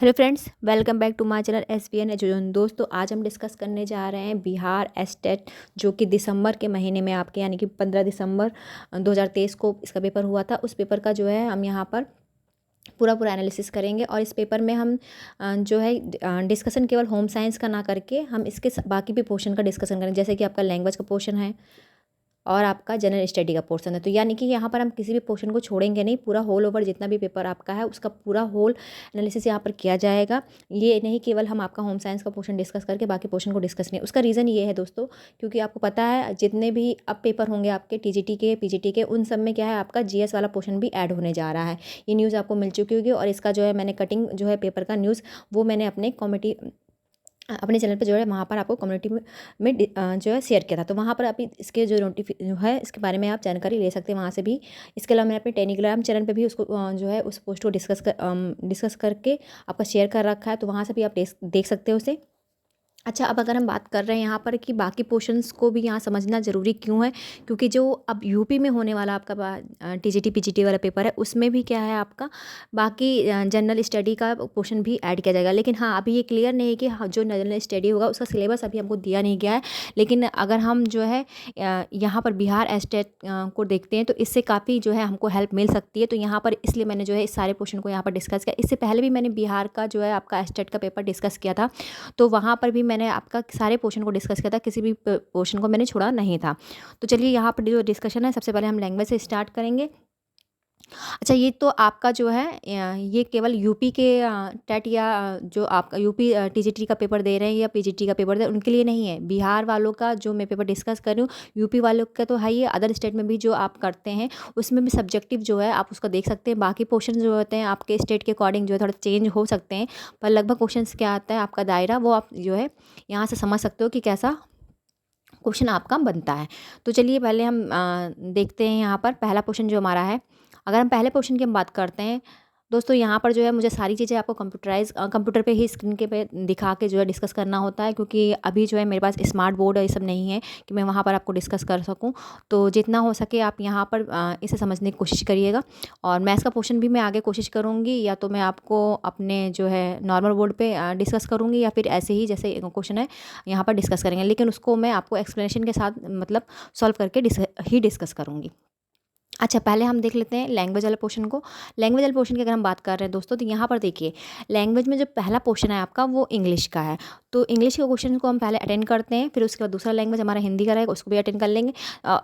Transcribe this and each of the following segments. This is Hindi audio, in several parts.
Hello friends, welcome back to my channel SVN education. दोस्तों, आज हम डिस्कस करने जा रहे हैं बिहार एस्टेट, जो कि दिसंबर के महीने में आपके यानी कि 15 दिसंबर 2023 को इसका पेपर हुआ था। उस पेपर का जो है हम यहाँ पर पूरा एनालिसिस करेंगे। और इस पेपर में हम जो है डिस्कशन केवल होम साइंस का ना करके हम इसके बाकी भी पोर्शन का डिस्कशन करेंगे, जैसे कि आपका लैंग्वेज का पोर्शन है और आपका जनरल स्टडी का पोर्शन है। तो यानी कि यहाँ पर हम किसी भी पोर्शन को छोड़ेंगे नहीं, पूरा होल ओवर जितना भी पेपर आपका है उसका पूरा होल एनालिसिस यहाँ पर किया जाएगा। ये नहीं केवल हम आपका होम साइंस का पोर्शन डिस्कस करके बाकी पोर्शन को डिस्कस नहीं। उसका रीज़न ये है दोस्तों, क्योंकि आपको पता है जितने भी अब पेपर होंगे आपके TGT के PGT के, उन सब में क्या है आपका GS वाला पोर्शन भी ऐड होने जा रहा है। ये न्यूज़ आपको मिल चुकी होगी और इसका जो है मैंने कटिंग जो है पेपर का न्यूज़ वो मैंने अपने चैनल पे जो है वहाँ पर आपको कम्युनिटी में जो है शेयर किया था। तो वहाँ पर आप इसके जो जो है इसके बारे में आप जानकारी ले सकते हैं वहाँ से भी। इसके अलावा मैंने अपने टेलीग्राम चैनल पे भी उसको जो है उस पोस्ट को डिस्कस करके आपका शेयर कर रखा है, तो वहाँ से भी आप देख सकते हो उसे। अच्छा, अब अगर हम बात कर रहे हैं यहाँ पर कि बाकी पोर्शंस को भी यहाँ समझना ज़रूरी क्यों है, क्योंकि जो अब यूपी में होने वाला आपका TGT PGT वाला पेपर है उसमें भी क्या है आपका बाकी जनरल स्टडी का पोर्शन भी ऐड किया जाएगा। लेकिन हाँ, अभी ये क्लियर नहीं है कि हाँ, जो जनरल स्टडी होगा उसका सिलेबस अभी हमको दिया नहीं गया है। लेकिन अगर हम जो है यहाँ पर बिहार एस्टेट को देखते हैं तो इससे काफ़ी जो है हमको हेल्प मिल सकती है। तो यहाँ पर इसलिए मैंने जो है इस सारे पोर्शन को यहाँ पर डिस्कस किया। इससे पहले भी मैंने बिहार का जो है आपका एस्टेट का पेपर डिस्कस किया था, तो वहाँ पर भी मैंने आपका सारे पोर्शन को डिस्कस किया था, किसी भी पोर्शन को मैंने छोड़ा नहीं था। तो चलिए यहाँ पर जो डिस्कशन है सबसे पहले हम लैंग्वेज से स्टार्ट करेंगे। अच्छा, ये तो आपका जो है ये केवल यूपी के टेट या जो आपका यूपी TGT का पेपर दे रहे हैं या PGT का पेपर दे रहे हैं उनके लिए नहीं है। बिहार वालों का जो मैं पेपर डिस्कस कर रही हूँ, यूपी वालों का तो है ही, अदर स्टेट में भी जो आप करते हैं उसमें भी सब्जेक्टिव जो है आप उसका देख सकते हैं। बाकी पोर्शन जो होते हैं आपके स्टेट के अकॉर्डिंग जो है थोड़ा चेंज हो सकते हैं, पर लगभग क्वेश्चन क्या आता है आपका दायरा वो आप जो है यहाँ से समझ सकते हो कि कैसा क्वेश्चन आपका बनता है। तो चलिए पहले हम देखते हैं यहाँ पर पहला क्वेश्चन जो हमारा है। अगर हम पहले क्वेश्चन की हम बात करते हैं दोस्तों, यहाँ पर जो है मुझे सारी चीज़ें आपको कंप्यूटर पे ही स्क्रीन के पे दिखा के जो है डिस्कस करना होता है, क्योंकि अभी जो है मेरे पास स्मार्ट बोर्ड और ये सब नहीं है कि मैं वहाँ पर आपको डिस्कस कर सकूँ। तो जितना हो सके आप यहाँ पर इसे समझने की कोशिश करिएगा। और मैथ्स का क्वेश्चन भी मैं आगे कोशिश करूँगी, या तो मैं आपको अपने जो है नॉर्मल बोर्ड पे डिस्कस करूँगी या फिर ऐसे ही जैसे क्वेश्चन है यहाँ पर डिस्कस करेंगे, लेकिन उसको मैं आपको एक्सप्लेनेशन के साथ मतलब सॉल्व करके डिस्कस करूँगी। अच्छा, पहले हम देख लेते हैं लैंग्वेज वाले पोर्शन को। लैंग्वेज वाले पोर्शन की अगर हम बात कर रहे हैं दोस्तों, तो यहाँ पर देखिए लैंग्वेज में जो पहला पोर्शन है आपका वो इंग्लिश का है। तो इंग्लिश के क्वेश्चन को हम पहले अटेंड करते हैं, फिर उसके बाद दूसरा लैंग्वेज हमारा हिंदी का रहेगा, उसको भी अटेंड कर लेंगे।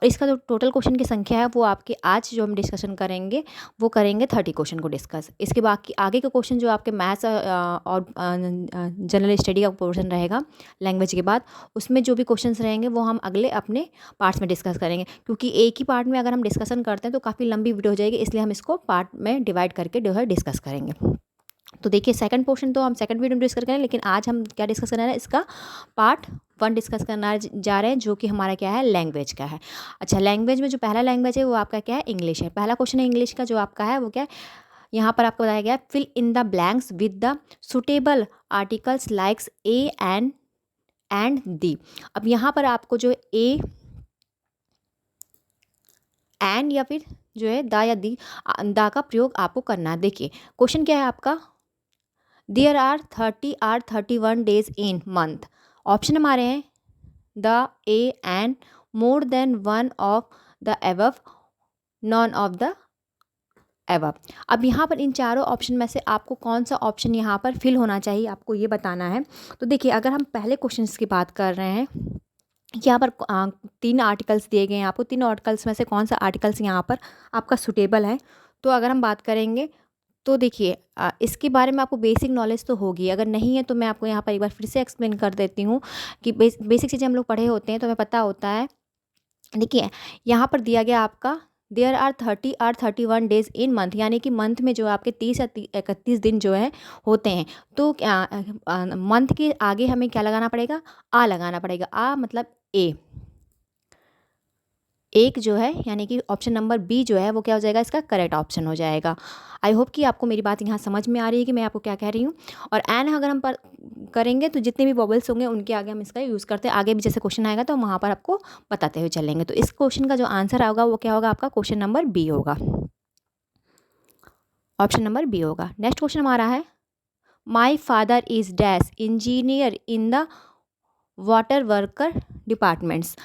इसका जो टोटल क्वेश्चन की संख्या है वो आपके आज जो हम डिस्कशन करेंगे वो करेंगे 30 क्वेश्चन को डिस्कस। इसके बाकी आगे के क्वेश्चन जो आपके मैथ्स और जनरल स्टडी का पोर्शन रहेगा लैंग्वेज के बाद, उसमें जो भी क्वेश्चन रहेंगे वो हम अगले अपने पार्ट्स में डिस्कस करेंगे, क्योंकि एक ही पार्ट में अगर हम डिस्कशन करते हैं तो काफ़ी लंबी वीडियो हो जाएगी, इसलिए हम इसको पार्ट में डिवाइड करके जो है डिस्कस करेंगे। तो देखिए सेकंड पोर्शन तो हम सेकंड वीडियो में डिस्कस करेंगे, लेकिन आज हम क्या डिस्कस करना है, इसका पार्ट 1 डिस्कस करना जा रहे हैं, जो कि हमारा क्या है लैंग्वेज का है। अच्छा, लैंग्वेज में जो पहला लैंग्वेज है वो आपका क्या है इंग्लिश है। पहला क्वेश्चन है इंग्लिश का जो आपका है वो क्या है, यहाँ पर आपको बताया गया है fill in the blanks with the suitable articles likes a and the. अब यहाँ पर आपको जो ए एंड या फिर जो है दा या दी दा का प्रयोग आपको करना है। देखिए क्वेश्चन क्या है आपका, there are 31 days in month. Option हमारे हैं the a and more than one of the above, none of the above. अब यहाँ पर इन चारों ऑप्शन में से आपको कौन सा ऑप्शन यहाँ पर फिल होना चाहिए आपको ये बताना है। तो देखिए अगर हम पहले क्वेश्चन की बात कर रहे हैं, यहाँ पर 3 आर्टिकल्स दिए गए हैं आपको, 3 आर्टिकल्स में से कौन सा आर्टिकल्स यहाँ पर आपका सुटेबल है। तो अगर हम बात करेंगे तो देखिए इसके बारे में आपको बेसिक नॉलेज तो होगी, अगर नहीं है तो मैं आपको यहाँ पर एक बार फिर से एक्सप्लेन कर देती हूँ कि बेसिक चीज़ें हम लोग पढ़े होते हैं तो हमें पता होता है। देखिए यहाँ पर दिया गया आपका there are 31 days in month, यानी कि मंथ में जो आपके 30 या 31 दिन जो है होते हैं। तो मंथ के आगे हमें क्या लगाना पड़ेगा, आ लगाना पड़ेगा। आ मतलब ए, एक जो है यानी कि ऑप्शन नंबर बी जो है वो क्या हो जाएगा, इसका करेक्ट ऑप्शन हो जाएगा। आई होप कि आपको मेरी बात यहाँ समझ में आ रही है कि मैं आपको क्या कह रही हूँ। और एन अगर हम पर करेंगे तो जितने भी बबल्स होंगे उनके आगे हम इसका यूज़ करते हैं, आगे भी जैसे क्वेश्चन आएगा तो हम वहाँ पर आपको बताते हुए चलेंगे। तो इस क्वेश्चन का जो आंसर होगा वो क्या होगा, आपका क्वेश्चन नंबर बी होगा, ऑप्शन नंबर बी होगा। नेक्स्ट क्वेश्चन हमारा है my father is dash engineer in the water worker departments.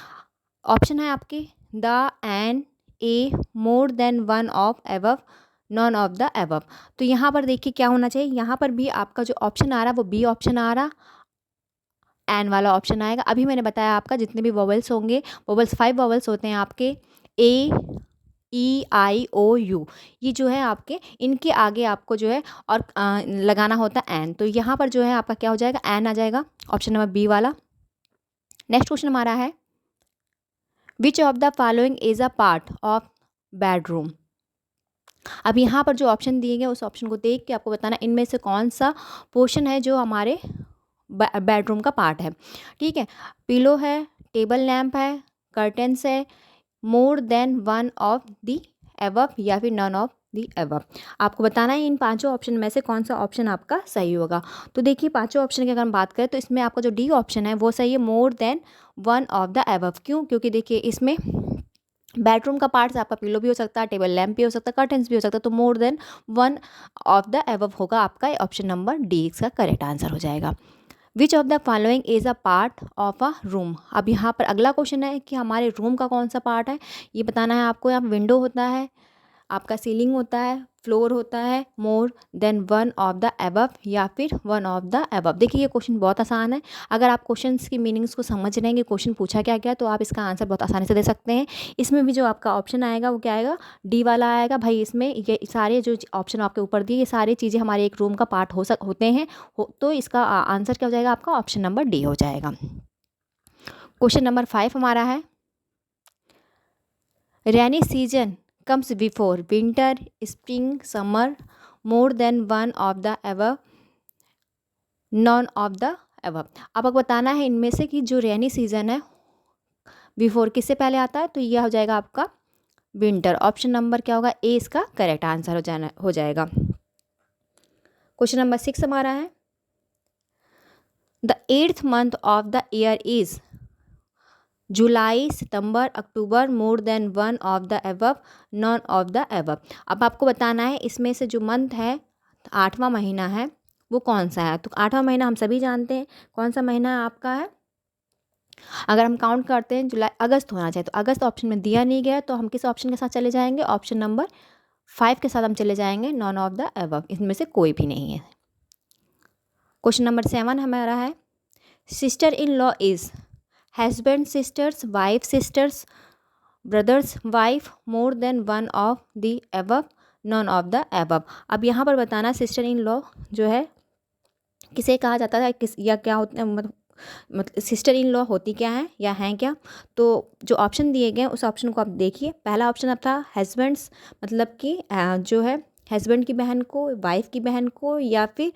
Option है आपके the, an, a, more than one of above, none of the above. तो यहाँ पर देखिए क्या होना चाहिए, यहाँ पर भी आपका जो ऑप्शन आ रहा है वो बी ऑप्शन आ रहा, एन वाला ऑप्शन आएगा। अभी मैंने बताया आपका जितने भी वॉवल्स होंगे, वॉवल्स 5 वॉवल्स होते हैं आपके, ए, ई, आई, ओ, यू, ये जो है आपके, इनके आगे आपको जो है और लगाना होता है एन। तो यहाँ पर जो है आपका क्या हो जाएगा, एन आ जाएगा, ऑप्शन नंबर बी वाला। नेक्स्ट क्वेश्चन हमारा है which of the following is a part of bedroom. अब यहाँ पर जो ऑप्शन दिए गए उस ऑप्शन को देख के आपको बताना इनमें से कौन सा पोर्शन है जो हमारे बेडरूम का पार्ट है। ठीक है, पिलो है, टेबल लैम्प है, कर्टेंस है, मोर than one of the above या फिर नन ऑफ द एबव। आपको बताना है इन पांचों ऑप्शन में से कौन सा ऑप्शन आपका सही होगा। तो देखिए पांचों ऑप्शन की अगर हम बात करें तो इसमें आपका जो डी ऑप्शन है वो सही है, मोर than one of the above. क्यों? क्योंकि देखिए इसमें बेडरूम का पार्ट्स आपका पिलो भी हो सकता है, टेबल लैम्प भी हो सकता है, कर्टन्स भी हो सकता है। तो मोर than one of the above होगा आपका ऑप्शन नंबर डी, इसका करेक्ट आंसर हो जाएगा। Which of the following is a part of a room. अब यहाँ पर अगला क्वेश्चन है कि हमारे रूम का कौन सा पार्ट है, ये बताना है आपको। यहाँ विंडो होता है, आपका सीलिंग होता है, फ्लोर होता है, मोर than one of the above या फिर वन ऑफ द एबव। देखिए ये क्वेश्चन बहुत आसान है, अगर आप क्वेश्चंस की मीनिंग्स को समझ रहे हैं कि क्वेश्चन पूछा क्या गया तो आप इसका आंसर बहुत आसानी से दे सकते हैं। इसमें भी जो आपका ऑप्शन आएगा वो क्या आएगा, डी वाला आएगा। भाई इसमें ये सारे जो ऑप्शन आपके ऊपर दिए ये सारी चीज़ें हमारे एक रूम का पार्ट होते हैं तो इसका आंसर क्या हो जाएगा आपका, ऑप्शन नंबर डी हो जाएगा। क्वेश्चन नंबर 5 हमारा है rainy season comes before winter, spring, summer, more than one of the above, none of the above। अब आपको बताना है इनमें से कि जो रेनी सीजन है बिफोर किससे पहले आता है, तो यह हो जाएगा आपका विंटर। ऑप्शन नंबर क्या होगा, ए इसका करेक्ट आंसर हो जाएगा। क्वेश्चन नंबर 6 हमारा है the 8th month of the year is July, September, October, more than one of the above, none of the above. अब आपको बताना है इसमें से जो मंथ है, 8वां महीना है, वो कौन सा है। तो 8वां महीना हम सभी जानते हैं कौन सा महीना है आपका है, अगर हम काउंट करते हैं जुलाई, अगस्त होना चाहिए। तो अगस्त ऑप्शन में दिया नहीं गया तो हम किस ऑप्शन के साथ चले जाएंगे, ऑप्शन नंबर 5 के साथ हम चले जाएंगे, नॉन ऑफ द एबव, इसमें से कोई भी नहीं है। क्वेश्चन नंबर 7 हमारा है sister in law is husband, sisters, wife, sisters, brothers, wife, more than one of the above, none of the above. अब यहाँ पर बताना सिस्टर इन लॉ जो है किसे कहा जाता है, किस या क्या होता है, मतलब सिस्टर इन लॉ होती क्या है या हैं क्या। तो जो ऑप्शन दिए गए उस ऑप्शन को आप देखिए। पहला ऑप्शन अब था हस्बैंड्स, मतलब कि जो है हस्बैंड की बहन को, वाइफ की बहन को या फिर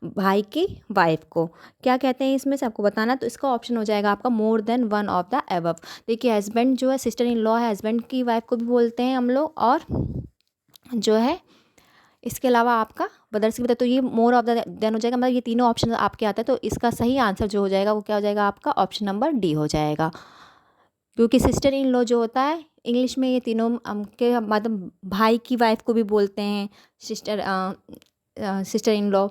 भाई की वाइफ को क्या कहते हैं इसमें से आपको बताना। तो इसका ऑप्शन हो जाएगा आपका मोर than one of the above. देखिए हस्बैंड जो है सिस्टर इन लॉ है, हस्बैंड की वाइफ को भी बोलते हैं हम लोग, और जो है इसके अलावा आपका ब्रदर्स की भी। तो ये मोर ऑफ द देन हो जाएगा, मतलब ये तीनों ऑप्शन आपके आते हैं। तो इसका सही आंसर जो हो जाएगा वो क्या हो जाएगा आपका, ऑप्शन नंबर डी हो जाएगा। क्योंकि सिस्टर इन लॉ जो होता है इंग्लिश में ये तीनों के मतलब भाई की वाइफ को भी बोलते हैं सिस्टर इन लॉ,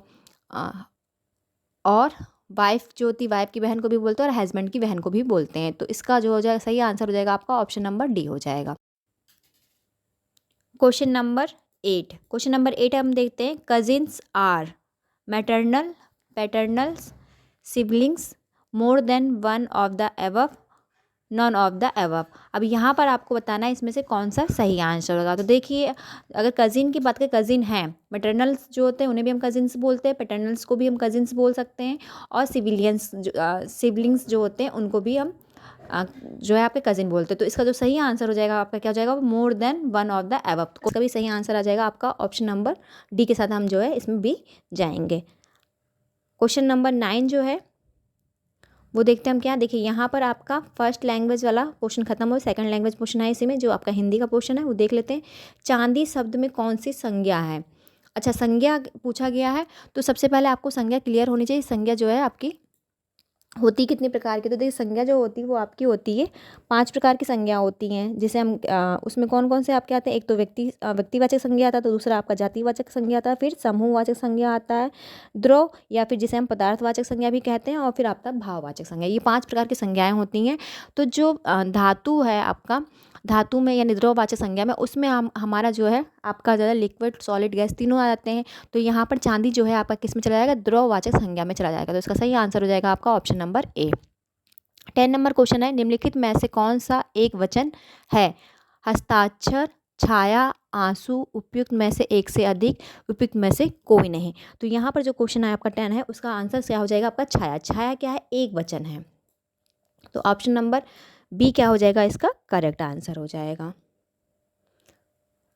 और वाइफ जो होती वाइफ की बहन को भी बोलते हैं और हस्बैंड की बहन को भी बोलते हैं। तो इसका जो हो जाएगा सही आंसर हो जाएगा आपका ऑप्शन नंबर डी हो जाएगा। क्वेश्चन नंबर 8, क्वेश्चन नंबर 8 हम देखते हैं cousins are maternal, paternals, siblings, more than one of the above, none of the above. अब यहाँ पर आपको बताना है इसमें से कौन सा सही आंसर होगा। तो देखिए अगर कज़िन की बात करें, कज़िन हैं, मैटरनल्स जो होते हैं उन्हें भी हम कज़िन्स बोलते हैं, पैटर्नल्स को भी हम कज़िन्स बोल सकते हैं, और सिबलिंग्स जो होते हैं उनको भी हम जो है आपके कज़िन बोलते हैं। तो इसका जो सही आंसर हो जाएगा आपका क्या हो जाएगा, मोर than one of the above. तो इसका भी सही आंसर आ जाएगा आपका ऑप्शन नंबर डी के साथ हम जो है इसमें भी जाएंगे। क्वेश्चन नंबर 9 जो है वो देखते हैं हम क्या। देखिए यहाँ पर आपका फर्स्ट लैंग्वेज वाला पोर्शन खत्म हो, सेकंड लैंग्वेज पोर्शन है इसी में, जो आपका हिंदी का पोर्शन है वो देख लेते हैं। चांदी शब्द में कौन सी संज्ञा है। अच्छा संज्ञा पूछा गया है, तो सबसे पहले आपको संज्ञा क्लियर होनी चाहिए। संज्ञा जो है आपकी होती कितने प्रकार की, तो देखिए संज्ञा जो होती है वो आपकी होती है 5 प्रकार की संज्ञा होती हैं, जिसे हम उसमें कौन कौन से आपके आते हैं। एक तो व्यक्तिवाचक संज्ञा आता है, तो दूसरा आपका जातिवाचक संज्ञा आता है, फिर समूहवाचक संज्ञा आता है, द्रव या फिर जिसे हम पदार्थवाचक संज्ञा भी कहते हैं, और फिर आपका भाववाचक संज्ञा। ये 5 प्रकार की संज्ञाएं होती हैं। तो जो धातु है आपका, धातु में या द्रववाचक संज्ञा में, उसमें हम हमारा जो है आपका ज़्यादा लिक्विड सॉलिड गैस तीनों आ जाते हैं। तो यहाँ पर चांदी जो है आपका किस में चला जाएगा, द्रववाचक संज्ञा में चला जाएगा। तो इसका सही आंसर हो जाएगा आपका option number A. 10 number question है, निम्नलिखित में से कौन सा एक वचन है। हस्ताक्षर, छाया, आंसू, उपयुक्त में से एक से अधिक, उपयुक्त में से कोई नहीं। तो यहाँ पर जो क्वेश्चन है आपका 10 है, उसका आंसर क्या हो जाएगा आपका छाया। छाया क्या है, एक वचन है। तो ऑप्शन नंबर बी क्या हो जाएगा, इसका करेक्ट आंसर हो जाएगा।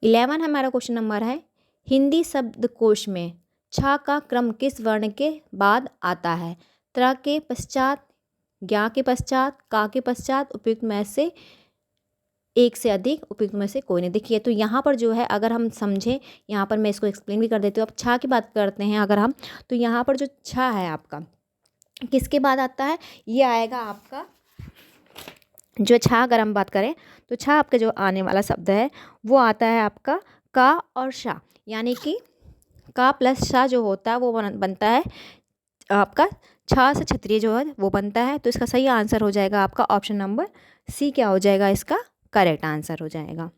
11 हमारा क्वेश्चन नंबर है, हिंदी शब्दकोश में छा का क्रम किस वर्ण के बाद आता है। त्र के पश्चात, ज्ञा के पश्चात, का के पश्चात, उपयुक्त में से एक से अधिक, उपयुक्त में से कोई नहीं। देखिए तो यहाँ पर जो है अगर हम समझें, यहाँ पर मैं इसको एक्सप्लेन भी कर देती हूँ। अब छा की बात करते हैं अगर हम, तो यहाँ पर जो छा है आपका किसके बाद आता है, ये आएगा आपका जो छा, अगर हम बात करें तो छा आपका जो आने वाला शब्द है वो आता है आपका का और शा, यानी कि का प्लस शा जो होता है वो बनता है आपका छा से क्षत्रिय जो है वो बनता है। तो इसका सही आंसर हो जाएगा आपका ऑप्शन नंबर सी, क्या हो जाएगा, इसका करेक्ट आंसर हो जाएगा।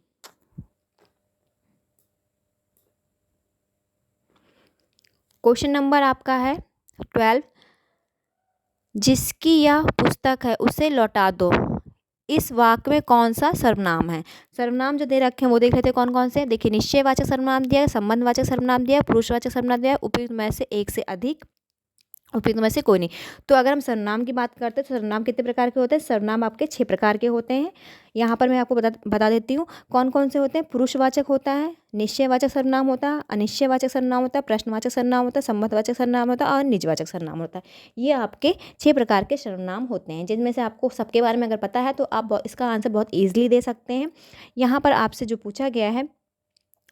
क्वेश्चन नंबर आपका है 12, जिसकी यह पुस्तक है उसे लौटा दो, इस वाक्य में कौन सा सर्वनाम है। सर्वनाम जो दे रखे हैं वो देख लेते हैं कौन कौन से। देखिए निश्चयवाचक सर्वनाम दिया है, संबंधवाचक सर्वनाम दिया है, पुरुषवाचक सर्वनाम दिया है, उपयुक्त में से एक से अधिक, उपयुक्त में से कोई नहीं। तो अगर हम सर्वनाम की बात करते हैं तो सर्वनाम कितने प्रकार के होते हैं, सर्वनाम आपके 6 प्रकार के होते हैं। यहाँ पर मैं आपको बता देती हूँ कौन कौन से होते हैं। पुरुषवाचक होता है, निश्चयवाचक सर्वनाम होता है, अनिश्चयवाचक सर्वनाम होता है, प्रश्नवाचक सर्वनाम होता है, संबंधवाचक सर्वनाम होता है और निजवाचक सर्वनाम होता है। ये आपके 6 प्रकार के सर्वनाम होते हैं, जिनमें से आपको सबके बारे में अगर पता है तो आप इसका आंसर बहुत ईजिली दे सकते हैं। यहाँ पर आपसे जो पूछा गया है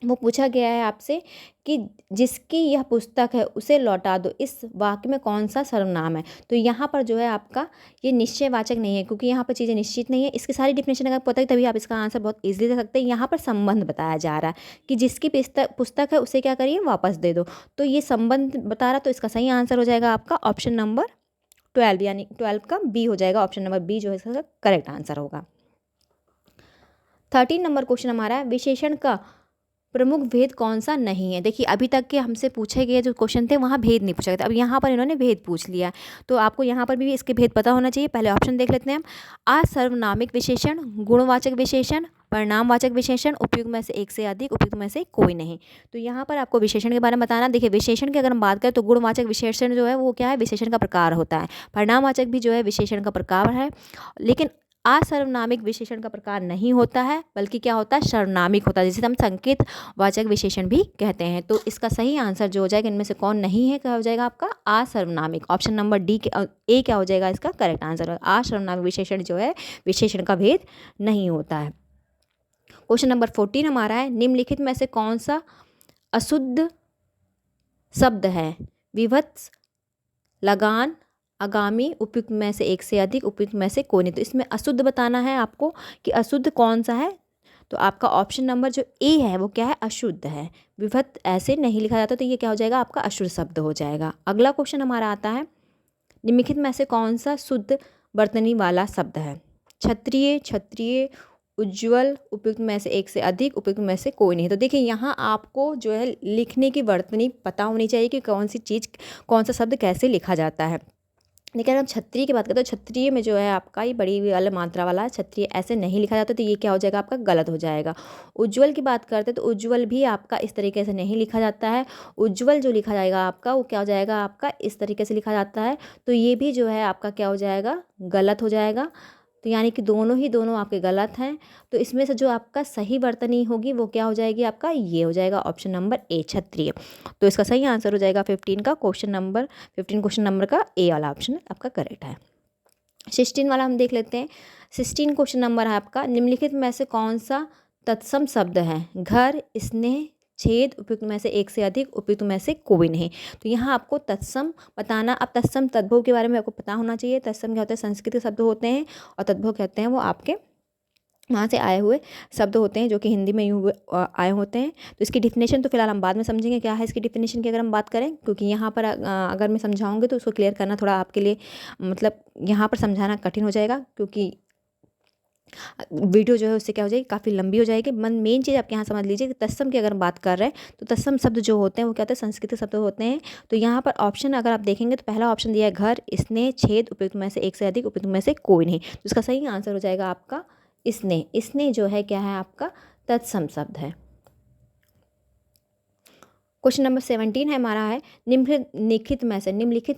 वो पूछा गया है आपसे कि जिसकी यह पुस्तक है उसे लौटा दो, इस वाक्य में कौन सा सर्वनाम है। तो यहाँ पर जो है आपका ये निश्चयवाचक नहीं है, क्योंकि यहाँ पर चीज़ें निश्चित नहीं है। इसकी सारी डिफिनेशन अगर पता है तभी आप इसका आंसर बहुत इजीली दे सकते हैं। यहाँ पर संबंध बताया जा रहा है कि जिसकी पुस्तक है उसे क्या करिए, वापस दे दो। तो ये संबंध बता रहा, तो इसका सही आंसर हो जाएगा आपका ऑप्शन नंबर 12, यानी 12 का बी हो जाएगा। ऑप्शन नंबर बी जो है इसका करेक्ट आंसर होगा। 13 नंबर क्वेश्चन हमारा है, विशेषण का प्रमुख भेद कौन सा नहीं है। देखिए अभी तक के हमसे पूछे गए जो क्वेश्चन थे वहाँ भेद नहीं पूछा गया था, अब यहाँ पर इन्होंने भेद पूछ लिया। तो आपको यहाँ पर भी इसके भेद पता होना चाहिए। पहले ऑप्शन देख लेते हैं हम। असर्वनामिक विशेषण, गुणवाचक विशेषण, परिणामवाचक विशेषण, उपयुक्त में से एक से अधिक, उपयुक्त में से कोई नहीं। तो यहाँ पर आपको विशेषण के बारे में बताना। देखिए विशेषण की अगर हम बात करें तो गुणवाचक विशेषण जो है वो क्या है, विशेषण का प्रकार होता है। परिणामवाचक भी जो है विशेषण का प्रकार है, लेकिन असर्वनामिक विशेषण का प्रकार नहीं होता है, बल्कि क्या होता है, सर्वनामिक होता है, जिसे हम संकेत वाचक विशेषण भी कहते हैं। तो इसका सही आंसर जो हो जाएगा इनमें से कौन नहीं है, क्या हो जाएगा आपका असर्वनामिक। ऑप्शन नंबर डी ए क्या हो जाएगा, इसका करेक्ट आंसर। असर्वनामिक विशेषण जो है विशेषण का भेद नहीं होता है। क्वेश्चन नंबर 14 हमारा है, निम्नलिखित में से कौन सा अशुद्ध शब्द है। विभत्स, लगान, आगामी, उपयुक्त में से एक से अधिक, उपयुक्त में से कोई नहीं। तो इसमें अशुद्ध बताना है आपको कि अशुद्ध कौन सा है। तो आपका ऑप्शन नंबर जो ए है वो क्या है, अशुद्ध है। विभक्त ऐसे नहीं लिखा जाता, तो ये क्या हो जाएगा आपका अशुद्ध शब्द हो जाएगा। अगला क्वेश्चन हमारा आता है, निम्नलिखित में से कौन सा शुद्ध वर्तनी वाला शब्द है। क्षत्रिय, क्षत्रिय, उज्ज्वल, उपयुक्त में से एक से अधिक, उपयुक्त में से कोई नहीं। तो देखिए यहाँ आपको जो है लिखने की वर्तनी पता होनी चाहिए कि कौन सी चीज़, कौन सा शब्द कैसे लिखा जाता है। लेकिन अगर हम क्षत्रिय की बात करते हैं तो क्षत्रिय में जो है आपका ये बड़ी वाला मात्रा वाला क्षत्रिय ऐसे नहीं लिखा जाता, तो ये क्या हो जाएगा आपका गलत हो जाएगा। उज्ज्वल की बात करते हैं तो उज्ज्वल भी आपका इस तरीके से नहीं लिखा जाता है। उज्ज्वल जो लिखा जाएगा आपका वो क्या हो जाएगा आपका इस तरीके से लिखा जाता है, तो ये भी जो है आपका क्या हो जाएगा, गलत हो जाएगा। तो यानी कि दोनों आपके गलत हैं। तो इसमें से जो आपका सही वर्तनी होगी वो क्या हो जाएगी आपका, ये हो जाएगा ऑप्शन नंबर ए, क्षत्रिय। तो इसका सही आंसर हो जाएगा 15 क्वेश्चन नंबर का ए वाला ऑप्शन आपका करेक्ट है। 16 वाला हम देख लेते हैं। 16 क्वेश्चन नंबर है आपका, निम्नलिखित में से कौन सा तत्सम शब्द है। घर, स्नेह, छेद, उपयुक्त में से एक से अधिक, उपयुक्त में से कोई नहीं। तो यहाँ आपको तत्सम बताना। अब तत्सम तद्भव के बारे में आपको पता होना चाहिए। तत्सम क्या होता है, संस्कृत के शब्द होते हैं, और तद्भव कहते हैं वो आपके वहाँ से आए हुए शब्द होते हैं जो कि हिंदी में आए होते हैं। तो इसकी डिफिनेशन तो फिलहाल हम बाद में समझेंगे क्या है इसकी डिफिनेशन की, अगर हम बात करें, क्योंकि यहाँ पर अगर मैं समझाऊंगी तो उसको क्लियर करना थोड़ा आपके लिए मतलब यहाँ पर समझाना कठिन हो जाएगा, क्योंकि वीडियो जो है उससे क्या हो जाएगी, काफ़ी लंबी हो जाएगी। मेन चीज़ आप यहाँ समझ लीजिए कि तत्सम की अगर हम बात कर रहे हैं तो तत्सम शब्द जो होते हैं वो क्या होते हैं, संस्कृत शब्द होते हैं। तो यहाँ पर ऑप्शन अगर आप देखेंगे तो पहला ऑप्शन दिया है घर, स्नेह, छेद, उपयुक्त में से एक से अधिक, उपयुक्त में से कोई नहीं। तो इसका सही आंसर हो जाएगा आपका स्नेह। स्नेह जो है क्या है आपका तत्सम शब्द है। क्वेश्चन नंबर 17 है हमारा है, निम्नलिखित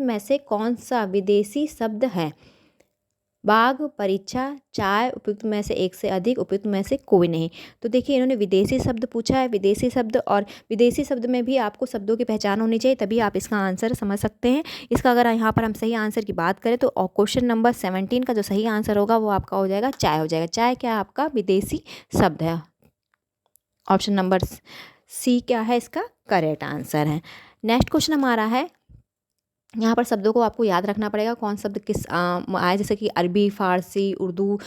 में से कौन सा विदेशी शब्द है। बाघ, परीक्षा, चाय, उपयुक्त में से एक से अधिक, उपयुक्त में से कोई नहीं। तो देखिए इन्होंने विदेशी शब्द पूछा है, विदेशी शब्द, और विदेशी शब्द में भी आपको शब्दों की पहचान होनी चाहिए, तभी आप इसका आंसर समझ सकते हैं। इसका अगर यहाँ पर हम सही आंसर की बात करें तो क्वेश्चन नंबर 17 का जो सही आंसर होगा वो आपका हो जाएगा चाय हो जाएगा। चाय क्या है आपका विदेशी शब्द है। ऑप्शन नंबर सी क्या है इसका करेक्ट आंसर है। नेक्स्ट क्वेश्चन हमारा है, यहाँ पर शब्दों को आपको याद रखना पड़ेगा कौन शब्द किस आए, जैसे कि अरबी, फ़ारसी, उर्दू,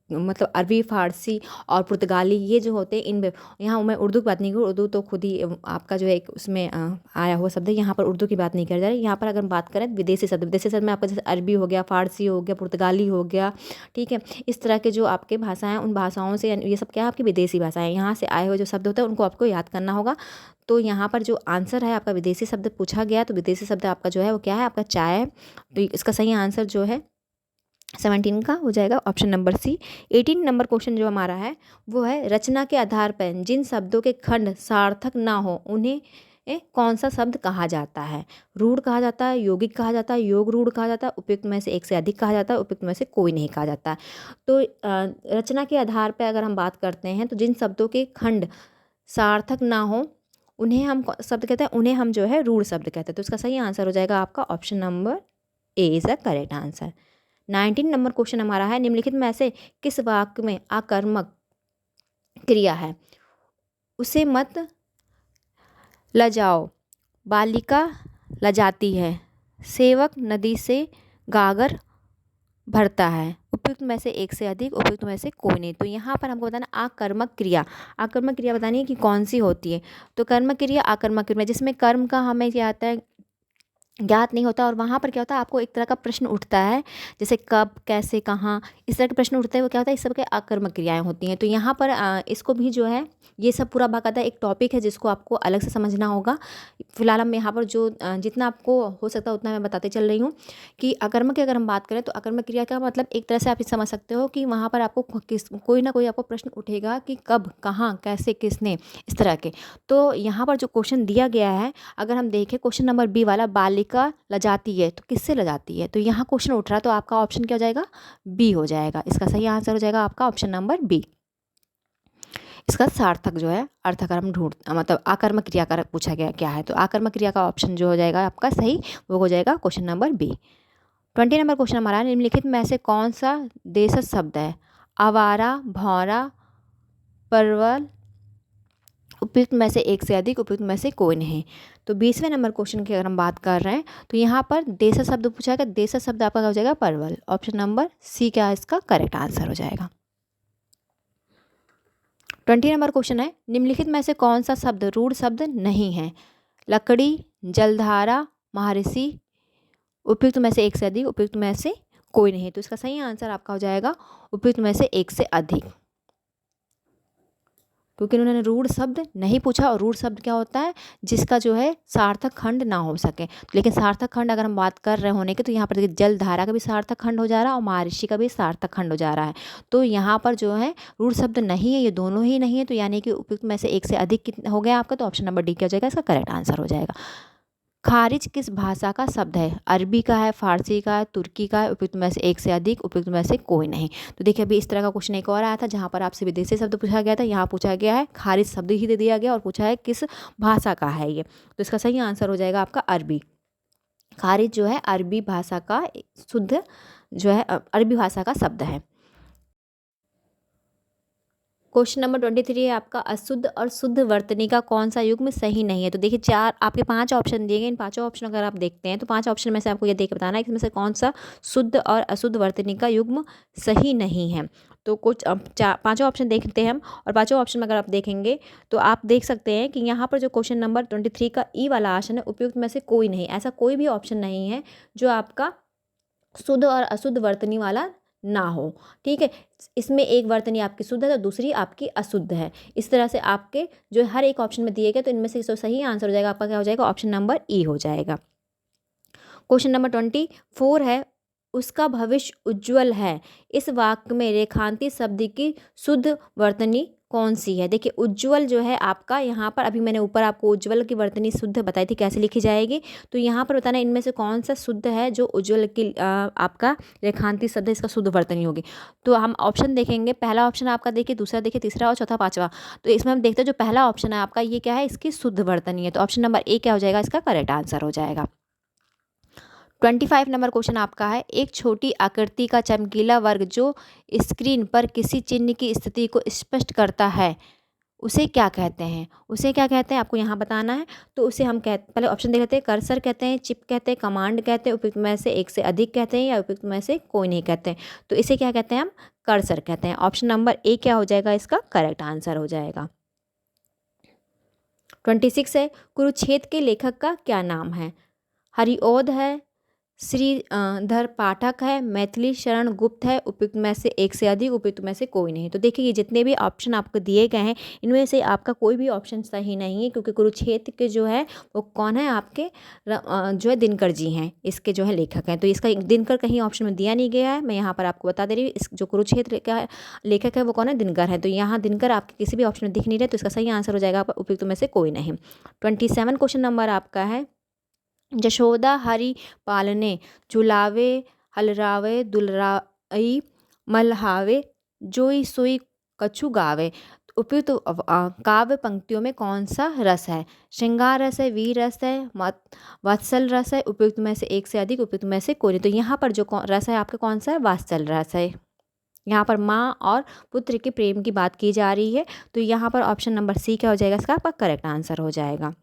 मतलब अरबी, फ़ारसी और पुर्तगाली, ये जो होते हैं इन यहाँ मैं उर्दू की बात नहीं करूँ, उर्दू तो खुद ही आपका जो है एक उसमें आया हुआ शब्द है, यहाँ पर उर्दू की बात नहीं कर जा रही। यहाँ पर अगर हम बात करें विदेशी शब्द में आपका जैसे अरबी हो गया, फ़ारसी हो गया, पुर्तगाली हो गया, ठीक है, इस तरह के जो आपके भाषाएं हैं उन भाषाओं से, ये सब क्या है आपकी विदेशी भाषाएं, यहाँ से आए हुए जो शब्द होते हैं उनको आपको याद करना होगा। तो यहाँ पर जो आंसर है आपका विदेशी शब्द पूछा गया, तो विदेशी शब्द आपका जो है वो क्या है आपका चाय है। तो इसका सही आंसर जो है 17 का हो जाएगा option number C. 18 number question जो हमारा है वो है, रचना के आधार पर जिन शब्दों के खंड सार्थक ना हो उन्हें कौन सा शब्द कहा जाता है। रूढ़ कहा जाता है, यौगिक कहा जाता है, योग रूढ़ कहा जाता है, उपयुक्त में से एक से अधिक कहा जाता है, उपयुक्त में से कोई नहीं कहा जाता है। तो रचना के आधार पर अगर हम बात करते हैं तो जिन शब्दों के खंड सार्थक ना हो उन्हें हम शब्द कहते हैं, उन्हें हम जो है रूढ़ शब्द कहते हैं। तो इसका सही आंसर हो जाएगा आपका option number A is the correct answer. 19 number question हमारा है, निम्नलिखित में से किस वाक्य में आकर्मक क्रिया है। उसे मत लजाओ, बालिका लजाती है, सेवक नदी से गागर भरता है, उपयुक्त में से एक से अधिक, उपयुक्त में से कोई नहीं। तो यहाँ पर हमको बताना आकर्मक क्रिया, आकर्मक क्रिया बतानी है कि कौन सी होती है। तो कर्मक क्रिया, आकर्मक क्रिया, जिसमें कर्म का हमें क्या आता है ज्ञात नहीं होता, और वहाँ पर क्या होता है आपको एक तरह का प्रश्न उठता है, जैसे कब, कैसे, कहाँ, इस तरह के प्रश्न उठते हैं, वो क्या होता है इस सब के आकर्मक क्रियाएं होती हैं। तो यहाँ पर इसको भी जो है ये सब पूरा बाकायदा एक टॉपिक है जिसको आपको अलग से समझना होगा। फिलहाल हम यहाँ पर जो जितना आपको हो सकता है उतना मैं बताते चल रही हूँ कि अकर्मक की अगर हम बात करें तो अकर्मक क्रिया का मतलब एक तरह से आप समझ सकते हो कि वहाँ पर आपको कोई ना कोई आपको प्रश्न उठेगा कि कब, कहाँ, कैसे, किसने, इस तरह के। तो यहाँ पर जो क्वेश्चन दिया गया है, अगर हम देखें क्वेश्चन नंबर बी वाला, बालिका लजाती है, तो किससे लजाती है, तो यहाँ क्वेश्चन उठ रहा है, तो आपका ऑप्शन क्या हो जाएगा बी हो जाएगा। इसका सही आंसर हो जाएगा आपका ऑप्शन नंबर बी। इसका सार्थक जो है अर्थ अगर हम ढूंढ मतलब आकर्मक क्रिया का पूछा गया क्या है, तो आकर्मक क्रिया का ऑप्शन जो हो जाएगा आपका सही वो हो जाएगा question number B. 20 number question हमारा, निम्नलिखित में से कौन सा देशज शब्द है। आवारा, भौरा, परवल, उपयुक्त में से एक से अधिक, उपयुक्त में से कोई नहीं। तो 20वें नंबर क्वेश्चन की अगर हम बात कर रहे हैं तो यहाँ पर देशज शब्द पूछा गया, देशज शब्द आपका हो जाएगा परवल। ऑप्शन नंबर सी क्या है इसका करेक्ट आंसर हो जाएगा। 20 नंबर क्वेश्चन है, निम्नलिखित में से कौन सा शब्द रूढ़ शब्द नहीं है। लकड़ी, जलधारा, महर्षि, उपयुक्त में से एक से अधिक, उपयुक्त में से कोई नहीं। तो इसका सही आंसर आपका हो जाएगा उपयुक्त में से एक से अधिक, क्योंकि उन्होंने रूढ़ शब्द नहीं पूछा, और रूढ़ शब्द क्या होता है जिसका जो है सार्थक खंड ना हो सके। लेकिन सार्थक खंड अगर हम बात कर रहे होने की तो यहाँ पर देखिए जलधारा का भी सार्थक खंड हो जा रहा है और महर्षि का भी सार्थक खंड हो जा रहा है। तो यहाँ पर जो है रूढ़ शब्द नहीं है, ये दोनों ही नहीं है, तो यानी कि उपयुक्त में से एक से अधिक हो गया आपका। तो ऑप्शन नंबर डी क्या हो जाएगा इसका करेक्ट आंसर हो जाएगा। खारिज किस भाषा का शब्द है। अरबी का है, फारसी का है, तुर्की का है, उपयुक्त में से एक से अधिक, उपयुक्त में से कोई नहीं। तो देखिए अभी इस तरह का क्वेश्चन एक और आया था जहाँ पर आपसे विदेशी शब्द पूछा गया था, यहाँ पूछा गया है खारिज शब्द ही दे दिया गया और पूछा है किस भाषा का है ये। तो इसका सही आंसर हो जाएगा आपका अरबी। खारिज जो है अरबी भाषा का शुद्ध जो है अरबी भाषा का शब्द है। क्वेश्चन नंबर 23 है आपका, अशुद्ध और शुद्ध वर्तनी का कौन सा युग्म सही नहीं है। तो देखिए चार आपके 5 ऑप्शन दिए गए, इन पांचों ऑप्शन अगर आप देखते हैं तो 5 ऑप्शन में से आपको ये देख के बताना है कि इसमें से कौन सा शुद्ध और अशुद्ध वर्तनी का युग्म सही नहीं है। तो कुछ पांचों ऑप्शन देखते हैं हम, और पांचों ऑप्शन में अगर आप देखेंगे तो आप देख सकते हैं कि यहाँ पर जो क्वेश्चन नंबर 23 का ई वाला ऑप्शन है, उपयुक्त में से कोई नहीं, ऐसा कोई भी ऑप्शन नहीं है जो आपका शुद्ध और अशुद्ध वर्तनी वाला ना हो। ठीक है, इसमें एक वर्तनी आपकी शुद्ध है तो दूसरी आपकी अशुद्ध है। इस तरह से आपके जो हर एक ऑप्शन में दिए गए, तो इनमें से जो सही आंसर हो जाएगा आपका क्या हो जाएगा, ऑप्शन नंबर ई हो जाएगा। क्वेश्चन नंबर 24 है, उसका भविष्य उज्ज्वल है, इस वाक्य में रेखांकित शब्द की शुद्ध वर्तनी कौन सी है। देखिए उज्ज्वल जो है आपका, यहाँ पर अभी मैंने ऊपर आपको उज्ज्वल की वर्तनी शुद्ध बताई थी कैसे लिखी जाएगी, तो यहाँ पर बताना इनमें से कौन सा शुद्ध है जो उज्ज्वल की आपका रेखांकित शब्द है, इसका शुद्ध वर्तनी होगी। तो हम ऑप्शन देखेंगे, पहला ऑप्शन आपका देखिए, दूसरा देखिए, तीसरा और चौथा पांचवा। तो इसमें हम देखते हैं जो पहला ऑप्शन है आपका, ये क्या है, इसकी शुद्ध वर्तनी है, तो ऑप्शन नंबर ए क्या हो जाएगा, इसका करेक्ट आंसर हो जाएगा। 25 नंबर क्वेश्चन आपका है, एक छोटी आकृति का चमकीला वर्ग जो स्क्रीन पर किसी चिन्ह की स्थिति को स्पष्ट करता है, उसे क्या कहते हैं। उसे क्या कहते हैं आपको यहाँ बताना है। तो उसे हम पहले ऑप्शन देख लेते हैं, कर्सर कहते हैं, चिप कहते हैं, कमांड कहते हैं, उपयुक्त में से एक से अधिक कहते हैं, या उपयुक्त में से कोई नहीं कहते हैं। तो इसे क्या कहते हैं, हम कर्सर कहते हैं। ऑप्शन नंबर ए क्या हो जाएगा, इसका करेक्ट आंसर हो जाएगा। 26 है, कुरुक्षेत्र के लेखक का क्या नाम है। हरिओद है, श्रीधर पाठक है, मैथिली शरण गुप्त है, उपयुक्त में से एक से अधिक, उपयुक्त में से कोई नहीं। तो देखिए ये जितने भी ऑप्शन आपको दिए गए हैं, इनमें से आपका कोई भी ऑप्शन सही नहीं है, क्योंकि कुरुक्षेत्र के जो है वो कौन है, आपके जो है दिनकर जी हैं, इसके जो है लेखक हैं। तो इसका दिनकर कहीं ऑप्शन में दिया नहीं गया है, मैं यहाँ पर आपको बता दे रही हूँ। इस जो कुरुक्षेत्र का लेखक है वो कौन है, दिनकर है। तो यहाँ दिनकर आपके किसी भी ऑप्शन में दिख नहीं रहे, तो इसका सही आंसर हो जाएगा आपका उपयुक्त में से कोई नहीं। 27 क्वेश्चन नंबर आपका है, जशोदा हरि पालने, झुलावे हलरावे दुलराई मल्हावे, जोई सोई कछु गावे। उपयुक्त काव्य पंक्तियों में कौन सा रस है। श्रृंगार रस है, वीर रस है, वात्सल रस है, उपयुक्त में से एक से अधिक, उपयुक्त में से कोई नहीं। तो यहाँ पर जो रस है आपका कौन सा है, वात्सल रस है। यहाँ पर माँ और पुत्र के प्रेम की बात की जा रही है, तो यहाँ पर ऑप्शन नंबर सी क्या हो जाएगा, इसका आपका करेक्ट आंसर हो जाएगा।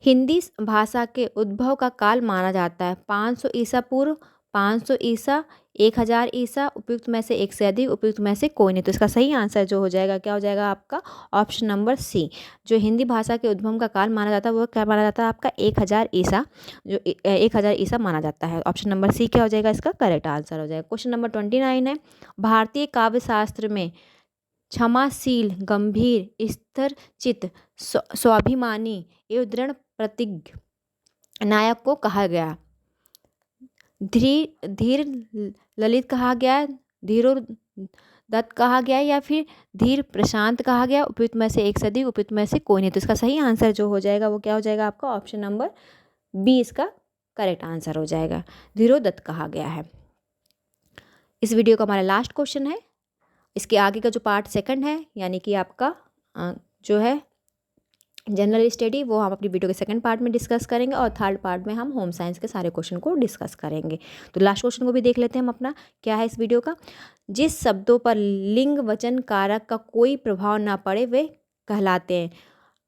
हिंदी भाषा के उद्भव का काल माना जाता है 500 ईसा पूर्व, 500 ईसा, 1000 ईसा, उपयुक्त में से एक से अधिक, उपयुक्त में से कोई नहीं। तो इसका सही आंसर जो हो जाएगा क्या हो जाएगा आपका, ऑप्शन नंबर सी। जो हिंदी भाषा के उद्भव का काल माना जाता है वो क्या माना जाता है आपका, 1000 ईसा, जो 1000 ईसा माना जाता है। ऑप्शन नंबर सी क्या हो जाएगा, इसका करेक्ट आंसर हो जाएगा। क्वेश्चन नंबर 29 है, भारतीय काव्य शास्त्र में क्षमाशील, गंभीर, स्थिर चित्त, स्वाभिमानी एवं दृढ़ प्रतिज्ञ नायक को कहा गया। धीर ललित कहा गया, धीरोदत्त कहा गया, या फिर धीर प्रशांत कहा गया, उपयुक्त में से एक से अधिक, उपयुक्त में से कोई नहीं। तो इसका सही आंसर जो हो जाएगा वो क्या हो जाएगा आपका, ऑप्शन नंबर बी इसका करेक्ट आंसर हो जाएगा, धीरोदत्त कहा गया है। इस वीडियो का हमारा लास्ट क्वेश्चन है। इसके आगे का जो पार्ट सेकंड है, यानी कि आपका जो है जनरल स्टडी, वो हम अपनी वीडियो के सेकंड पार्ट में डिस्कस करेंगे, और थर्ड पार्ट में हम होम साइंस के सारे क्वेश्चन को डिस्कस करेंगे। तो लास्ट क्वेश्चन को भी देख लेते हैं हम अपना, क्या है इस वीडियो का। जिस शब्दों पर लिंग वचन कारक का कोई प्रभाव ना पड़े वे कहलाते हैं,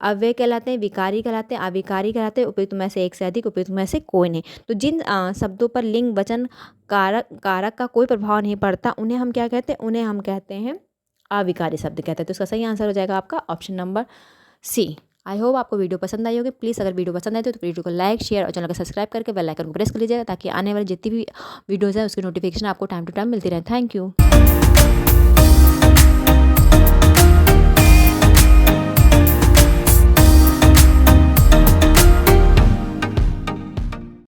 अव्यय कहलाते हैं, विकारी कहलाते हैं, अविकारी कहलाते हैं, उपयुक्त में से एक से अधिक, उपयुक्त में से कोई नहीं। तो जिन शब्दों पर लिंग वचन कारक का कोई प्रभाव नहीं पड़ता, उन्हें हम क्या कहते हैं, उन्हें हम कहते हैं अविकारी शब्द कहते हैं। तो इसका सही आंसर हो जाएगा आपका option number C. I hope आपको वीडियो पसंद आई होगी। प्लीज़ अगर वीडियो पसंद आए तो वीडियो को लाइक, शेयर और चैनल को सब्सक्राइब करके बेल आइकन को प्रेस कर लीजिएगा, ताकि आने वाली जितनी भी वीडियोज़ हैं उसकी नोटिफिकेशन आपको टाइम टू टाइम मिलती रहे। Thank you.